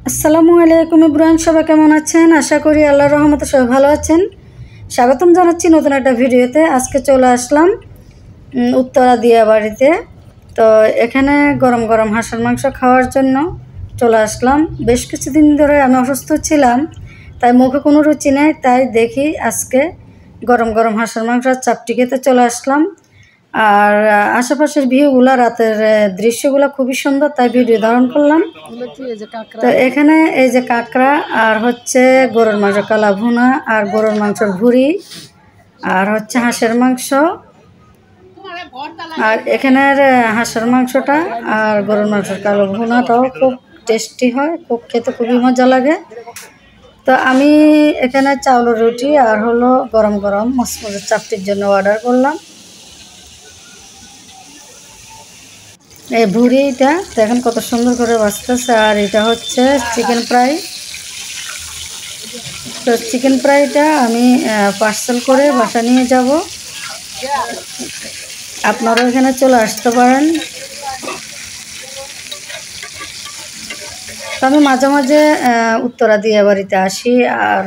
আসসালামু আলাইকুম ইব্রাহিম, সবাই কেমন আছেন? আশা করি আল্লাহর রহমতে সবাই ভালো আছেন। স্বাগতম জানাচ্ছি নতুন একটা ভিডিওতে। আজকে চলে আসলাম উত্তরা দিয়া বাড়িতে। তো এখানে গরম গরম হাঁসের মাংস খাওয়ার জন্য চলে আসলাম। বেশ কিছুদিন ধরে আমি অসুস্থ ছিলাম, তাই মুখে কোনো রুচি নেই, তাই দেখি আজকে গরম গরম হাঁসের মাংস চাপটি খেতে চলে আসলাম। আর আশেপাশের ভিউগুলো, রাতের দৃশ্যগুলো খুবই সুন্দর, তাই ভিডিও ধারণ করলাম। তো এখানে এই যে কাঁকড়া আর হচ্ছে গরুর মাংস কালা ভুনা, আর গরুর মাংসের ভুড়ি, আর হচ্ছে হাঁসের মাংস। আর এখানের হাঁসের মাংসটা আর গরুর মাংসের কালো ভুনাটাও খুব টেস্টি হয়, খুব খেতে খুবই মজা লাগে। তো আমি এখানে চাউলের রুটি আর হলো গরম গরম মসমসের চাপটির জন্য অর্ডার করলাম। এই ভুড়িটা দেখেন কত সুন্দর করে বাঁচতেছে। আর এটা হচ্ছে চিকেন ফ্রাই। তো চিকেন ফ্রাইটা আমি পার্সেল করে বাসা নিয়ে যাব। আপনারা এখানে চলে আসতে পারেন। তো আমি মাঝে মাঝে উত্তরা দিয়া বাড়িতে আসি, আর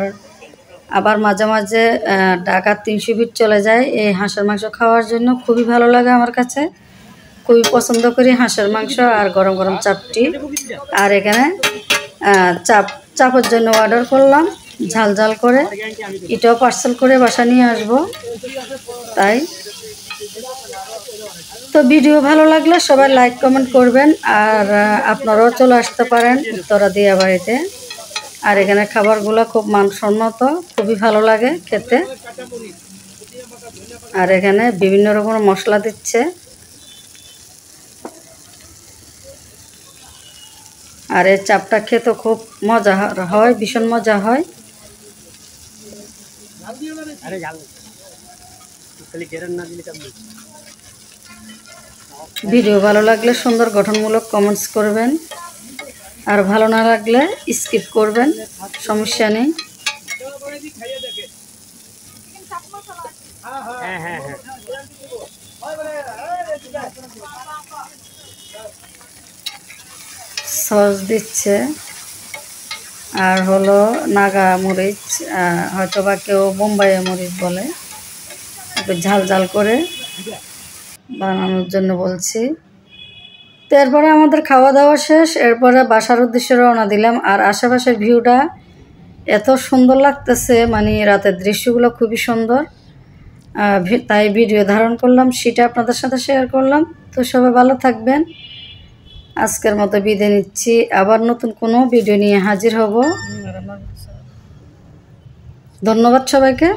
আবার মাঝে মাঝে ঢাকা 300 ফিট চলে যায় এই হাঁসের মাংস খাওয়ার জন্য। খুবই ভালো লাগে আমার কাছে, খুবই পছন্দ করি হাঁসের মাংস আর গরম গরম চাপটি। আর এখানে চাপের জন্য অর্ডার করলাম ঝাল ঝাল করে, এটাও পার্সেল করে বাসা নিয়ে আসবো। তাই তো ভিডিও ভালো লাগলে সবাই লাইক কমেন্ট করবেন, আর আপনারাও চলে আসতে পারেন উত্তরা দিয়া বাড়িতে। আর এখানে খাবারগুলো খুব মানসম্মত, খুবই ভালো লাগে খেতে। আর এখানে বিভিন্ন রকমের মশলা দিচ্ছে। আর এই চাপটা খেতে খুব মজা হয়, ভীষণ মজা হয়। ভিডিও ভালো লাগলে সুন্দর গঠনমূলক কমেন্টস করবেন, আর ভালো না লাগলে স্কিপ করবেন, সমস্যা নেই। সস দিচ্ছে, আর হলো নাগা মরিচ, হয়তো বা কেউ বোম্বাই মরিচ বলে, একটু ঝাল ঝাল করে বানানোর জন্য বলছি। তো এরপরে আমাদের খাওয়া দাওয়া শেষ, এরপরে বাসার উদ্দেশ্যে রওনা দিলাম। আর আশেপাশের ভিউটা এত সুন্দর লাগতেছে, মানে রাতের দৃশ্যগুলো খুবই সুন্দর, তাই ভিডিও ধারণ করলাম, সেটা আপনাদের সাথে শেয়ার করলাম। তো সবাই ভালো থাকবেন। আজকের মতো বিদায় নিচ্ছি, আবার নতুন কোনো ভিডিও নিয়ে হাজির হব। ধন্যবাদ সবাইকে।